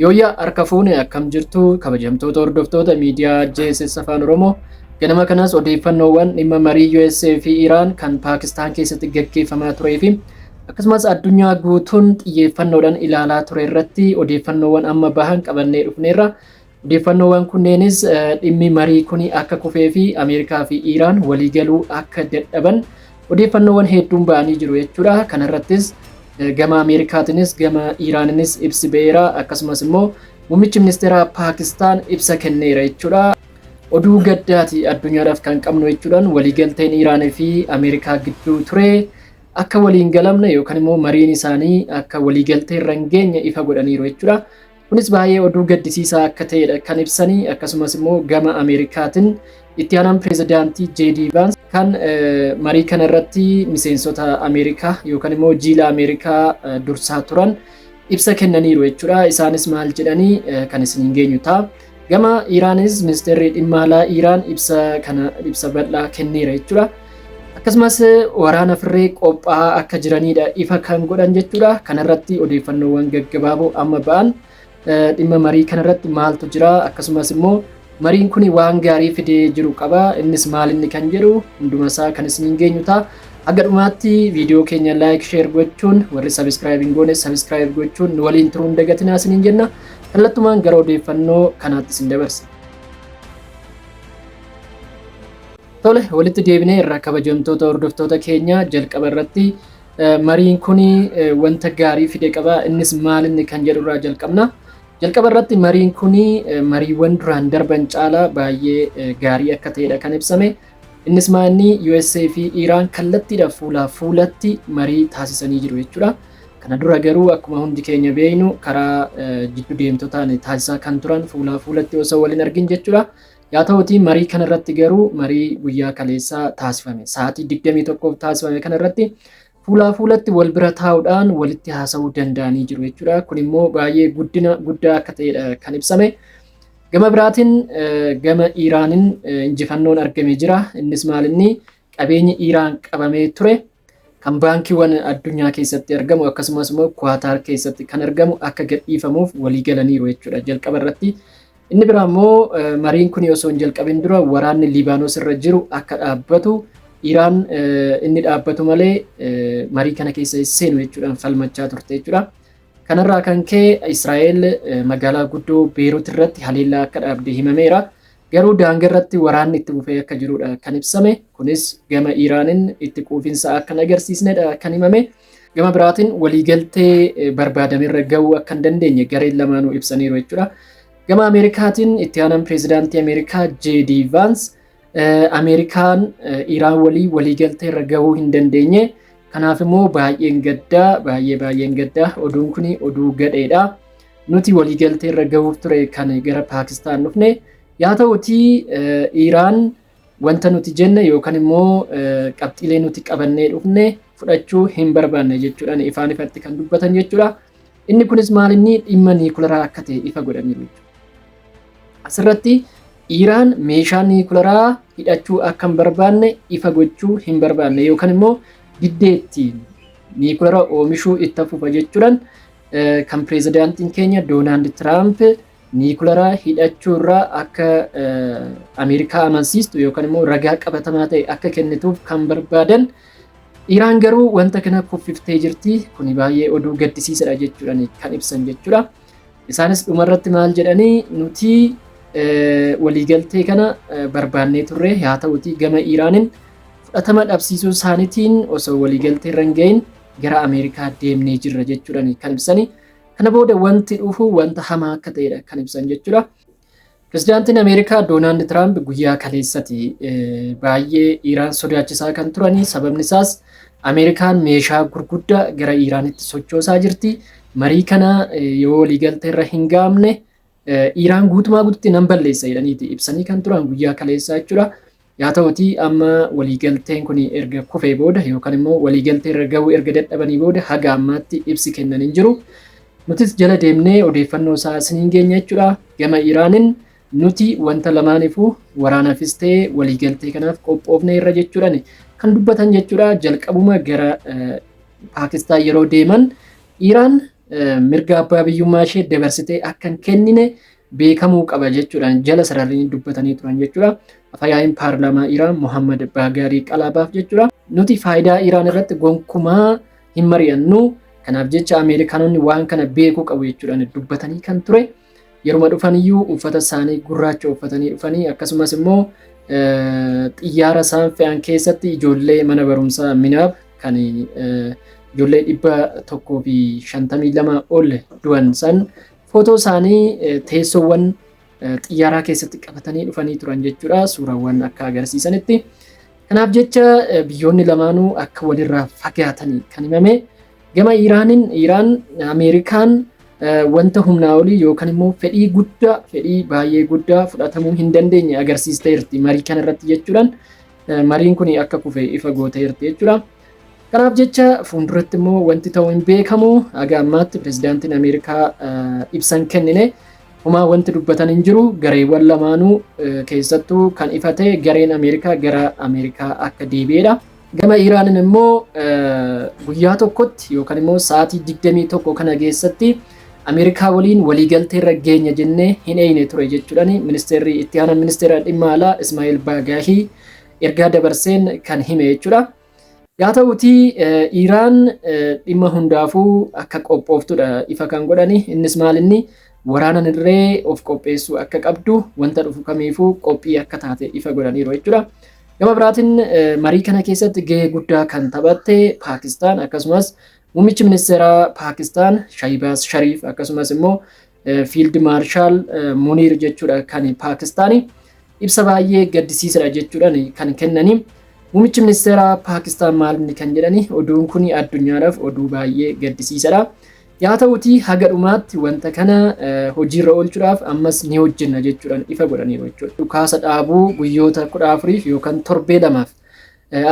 Yooyyaa harka fuune akkam jirtu kabajamtoota hordoftoota miidiyaa JSS Afaan Oromoo ganama kanas odeeffannoowwan dhimma marii USA fi Iraan kan Paakistaan keessatti gaggeeffamaa turee fi akkasumas addunyaa guutuun xiyyeeffannoodhaan ilaalaa ture irratti odeeffannoowwan amma bahan qabannee dhufneerra. Odeeffannoowwan kunneenis dhimmi marii kuni akka kufee fi Ameerikaa fi Iraan waliigaluu akka dadhaban odeeffannoowwan hedduun bahanii jiru jechuudha. Kanarrattis gama Ameerikaatinis gama Iraaninis ibsi beera akkasumas immoo muummichi ministeera Paakistaan ibsa kenneera jechuudha. Oduu gaddaati addunyaadhaaf kan qabnu jechuudhaan waliigalteen Iraanii fi Ameerikaa gidduu ture akka waliin galamne yookaan immoo mariin isaanii akka waliigaltee irra hin geenye ifa godhaniiru jechuudha. Kunis baay'ee oduu gaddisiisaa akka ta'edha kan ibsanii akkasumas immoo gama Ameerikaatiin itti aanaan pirezidaantii JD Vance kan marii kana irratti miseensota Ameerikaa yookaan immoo jiila Ameerikaa dursaa turan ibsa kennaniiru jechuudha. Isaanis maal jedhanii kan isin hin geenyu ta'a. Gama Iraanis ministeerri dhimma alaa Iraan ibsa bal'aa kenneera jechuudha. Akkasumas waraana firree qophaa'aa akka jiranidha ifa kan godhan jechuudha. Kanarratti odeeffannoowwan gaggabaaboo amma ba'an dhimma marii kanarratti maaltu jira akkasumas immoo mariin kun waan gaarii fidee jiru qaba innis maal inni kan jedhu hundumasaa kan isin hin geenyu ta'a. Aga dhumaatti viidiyoo keenya like share gochuun warri subscribe hin goone subscribe gochuun waliin turuun dagatinaa isiniin jenna. Kallattumaan gara odeeffannoo kanaatti isin dabarsa. Tole walitti deebinee irraa kabajamtoota hordoftoota keenya jalqaba irratti mariin kun wanta gaarii fide qaba innis maal inni kan jedhu irraa jalqabna. Jalqaba irratti mariin kun mariiwwan duraan darban caalaa baay'ee gaarii akka ta'edha kan ibsame. Innis maanni USA fi Iraan kallattiidhaan fuulaa fuulatti marii taasisanii jiru jechuudha. Kana dura garuu akkuma hundi keenya beeknu karaa jiddu deemtotaan taasisaa kan turan fuulaa fuulatti osoo waliin argin jechuudha. Yaa ta'uti marii kana irratti garuu marii guyyaa kaleessaa taasifame sa'aatii 21 taasifame kana irratti fuulaa fuulatti wal bira taa'uudhaan walitti haasa'uu danda'anii jiru jechuudha. Kun immoo baay'ee guddina guddaa akka ta'edha kan ibsame. Gama biraatiin gama Iraaniin injifannoon argamee jira. Innis maal inni qabeenyi Iraan qabamee ture kan baankiiwwan addunyaa keessatti argamu akkasumas immoo Kwaatar keessatti kan argamu akka gadhiifamuuf walii galaniiru jechuudha jalqaba irratti. Inni biraa immoo mariin kun osoo hin jalqabin dura waraanni Liibaanos irra jiru akka dhaabbatu Iraan inni dhaabbatu malee marii kana keessa seenu jechuudhaan falmachaa turte jechuudha. Kanarraa kan ka'e Israa'el magaalaa guddoo Beerut irratti haleellaa akka dhaabde himameera. Garuu daangaa irratti waraanni itti fufee akka jirudha kan ibsame. Kunis gama Iraaniin itti quufinsa akka hin agarsiisnedha kan himame. Gama biraatiin waliigaltee barbaadame irra gahuu akka hin dandeenye gareen lamaanuu ibsaniiru jechuudha. Gama Ameerikaatiin itti aanaan pirezidaantii Ameerikaa JD Vance Ameerikaan Iraan waliigaltee irra gahuu hin dandeenye. Kanaaf immoo baay'een gaddaa oduun kun oduu gadheedha. Nuti waliigaltee irra gahuuf ture kan gara Paakistaan dhufne. Yaa ta'uti Iraan wanta nuti jenne yookaan immoo qabxiilee nuti qabannee dhufne fudhachuu hin barbaanne jechuudhaan ifaan ifatti kan dubbatan jechuudha. Inni kunis maal inni dhimma niikularaa akka ta'e ifa godhaniiru. Asirratti Iraan meeshaa niikularaa hidhachuu akka hin barbaanne ifa gochuu hin barbaanne yookaan immoo diddeetti niikularaa oomishuu itti fufa jechuudhaan kan pirezidaantiin keenya Doonaald Tiraamp niikularaa hidhachuu irraa akka Ameerikaa amansiistu yookaan immoo ragaa qabatamaa ta'e akka kennituuf kan barbaadan. Iraan garuu wanta kana kuffiftee jirti. Kuni baay'ee oduu gaddisiisadha jechuudhaan kan ibsan jechuudha. Isaanis dhumarratti maal jedhanii nuti waliigaltee kana barbaannee turre haa ta'uti gama Iraaniin fudhatama dhabsiisuu isaaniitiin osoo waliigaltee irra hin gahin gara Ameerikaa deemnee jirra jechuudhaan kan ibsani. Kana booda wanti dhufu wanta hamaa akka ta'edha kan ibsan jechuudha. Pirezidaantiin Ameerikaa Doonaald Tiraamp guyyaa kaleessatti baay'ee Iraan sodaachisaa kan turani. Sababni isaas Ameerikaan meeshaa gurguddaa gara Iraanitti sochoosaa jirti. Marii kana yoo waliigaltee irra hin gahamne Iraan guutumaa guututti nan balleessa jedhaniiti ibsanii kan turan guyyaa kaleessaa jechuudha. Yaa ta'uti amma waliigalteen kun erga kufee booda yookaan immoo waliigaltee irra gahuu erga dadhabanii booda haga ammaatti ibsi kennan hin jiru. Nutis jala deemnee odeeffannoo isaa isiniin geenya jechuudha. Gama Iraaniin nuti wanta lamaaniifuu waraanaafis ta'ee waliigaltee kanaaf qophoofne irra jechuudhaan kan dubbatan jechuudha. Jalqabuma gara Paakistaan yeroo deeman Iraan mirga abbaa biyyummaa ishee dabarsitee akka hin kennine beekamuu qaba jechuudhaan jala sararanii dubbatanii turan jechuudha. Afayaa'iin paarlaamaa Iraan Mohammad Baagaarii Qalaabaaf jechuudha. Nuti faayidaa Iraan irratti gonkumaa hin mari'annu. Kanaaf jecha Ameerikaanonni waan kana beekuu qabu jechuudhaan dubbatanii kan ture. Yeruma dhufaniyyuu uffata isaanii gurraacha uffatanii dhufanii akkasumas immoo xiyyaara isaan fe'an keessatti ijoollee mana barumsaa Minaab kan ijoollee 152 ol du'an san footoo isaanii teessoowwan xiyyaaraa keessatti qabatanii dhufanii turan jechuudha. Suuraawwan akka agarsiisanitti. Kanaaf jecha biyyoonni lamaanuu akka walirraa fagaatanii kan himame. Gama Iraan Ameerikaan wanta humnaa olii yookaan immoo fedhii baay'ee guddaa fudhatamuu hin dandeenye agarsiisteerti marii kana irratti jechuudhaan mariin kun akka kufe ifa gooteerti jechuudha. Kanaaf jecha fuulduratti immoo wanti ta'uu hin beekamu haga ammaatti pirezidaantiin Ameerikaa ibsan kennine homaa wanti dubbatan hin jiru. Gareewwan lamaanuu keessattuu kan ifate gareen Ameerikaa gara Ameerikaa akka deebi'edha. Gama Iraaniin immoo guyyaa tokkotti yookaan immoo sa'aatii 21 kana keessatti Ameerikaa waliin waliigaltee irra geenya jennee hin eeyne ture jechuudhaan ministeerri itti aanaa ministeera dhimma alaa Ismaa'eel Baagaahii ergaa dabarseen kan hime jechuudha. Yaa ta'utii Iraan dhimma hundaafuu akka qophooftudha ifa kan godhani. Innis maalinni waraana irree of qopheessuu akka qabdu wanta dhufu kamiifuu qophii akka taate ifa godhaniiru jechuudha. Gama biraatiin marii kana keessatti gahee guddaa kan taphatte Paakistaan akkasumas muummichi ministeeraa Paakistaan Shahbaaz Shariif akkasumas immoo Fiild Maarshaal Muniir jechuudha kan Paakistaani ibsa baay'ee gaddisiisadha jechuudhaan kan kennani. Muummichi ministeeraa Paakistaan maalini kan jedhani oduun kun addunyaadhaaf oduu baay'ee gaddisiisadha. Yaa ta'utii haga dhumaatti wanta kana hojiirra oolchuudhaaf ammas ni hojjenna jechuudhaan ifa godhaniiru jechuudha. Dhukaasa dhaabuu guyyoota 14 yookaan torbee lamaaf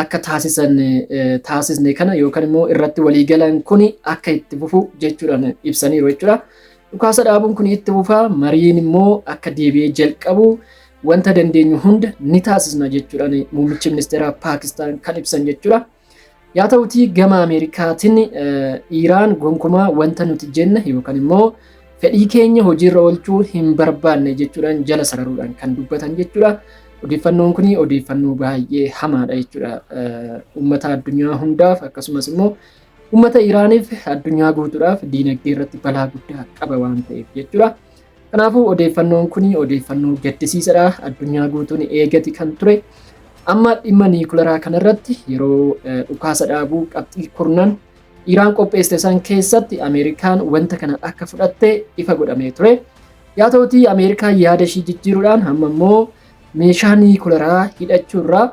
akka taasisne kana yookaan immoo irratti waliigalan kun akka itti fufu jechuudhaan ibsaniiru jechuudha. Dhukaasa dhaabuun kun itti fufa mariin immoo akka deebi'ee jalqabu wanta dandeenyu hunda ni taasisna jechuudhaan muummichi ministeeraa Paakistaan kan ibsan jechuudha. Yaa ta'utii gama Ameerikaatiin Iraan gonkumaa wanta nuti jenna yookaan immoo fedhii keenya hojiirra oolchuu hin barbaanne jechuudhaan jala sararuudhaan kan dubbatan jechuudha. Odeeffannoon kun odeeffannoo baay'ee hamaadha jechuudha. Uummata addunyaa hundaaf akkasumas immoo uummata Iraaniif addunyaa guutuudhaaf diinagdee irratti balaa guddaa qaba waan ta'eef jechuudha. Kanaafuu odeeffannoon kun odeeffannoo gaddisiisadha. Addunyaa guutuun eegati kan ture. Amma dhimma niikuleeraa kanarratti yeroo dhukaasa dhaabuu qabxii kurnan Iraan qopheesse san keessatti Ameerikaan wanta kana akka fudhatte ifa godhamee ture. Yaa ta'utii Ameerikaan yaada ishii jijjiiruudhaan amma immoo meeshaa niikuleeraa hidhachuurraa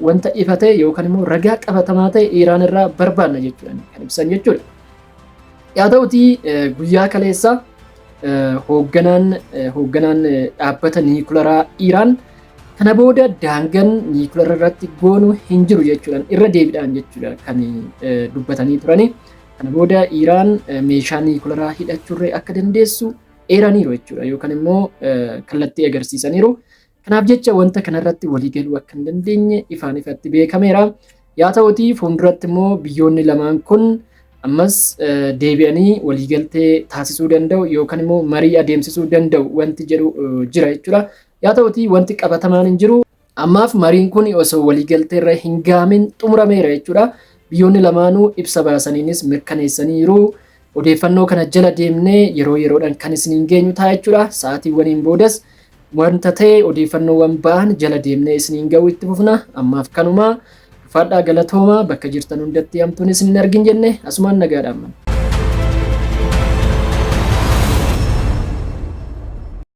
wanta ifate yookaan immoo ragaa qabatamaa ta'e Iraan irraa barbaanna jechuudhaan kan ibsan jechuudha. Yaa ta'utii guyyaa kaleessa hoogganaan dhaabbata niikuleeraa Iraan kana booda daangaan niikuleeraa irratti goonu hin jiru jechuudhaan irra deebiidhaan jechuudha kan dubbatanii turani. Kana booda Iraan meeshaa niikuleeraa hidhachuurree akka dandeessu eeraniiru jechuudha yookaan immoo kallattii agarsiisaniiru. Kanaaf jecha wanta kanarratti waliigaluu akka hin dandeenye ifaan ifatti beekameera. Yaa ta'utii fuulduratti immoo biyyoonni lamaan kun ammas deebi'anii waliigaltee taasisuu danda'u yookaan immoo marii adeemsisuu danda'u wanti jedhu jira jechuudha. Yaa ta'utii wanti qabatamaan hin jiru. Ammaaf mariin kun osoo waliigaltee irra hin gaamin xumurameera jechuudha. Biyyoonni lamaanuu ibsa baasaniinis mirkaneessaniiru. Odeeffannoo kana jala deemnee yeroo yeroodhaan kan isiniin geenyu ta'a jechuudha. Sa'aatiiwwaniin boodas wanta ta'e odeeffannoowwan ba'an jala deemnee isiniin ga'uu itti fufna. Ammaaf kanuma fadhaa galatoomaa bakka jirtan hundatti hamtuun isin argin jenne asumaan nagaadhaan.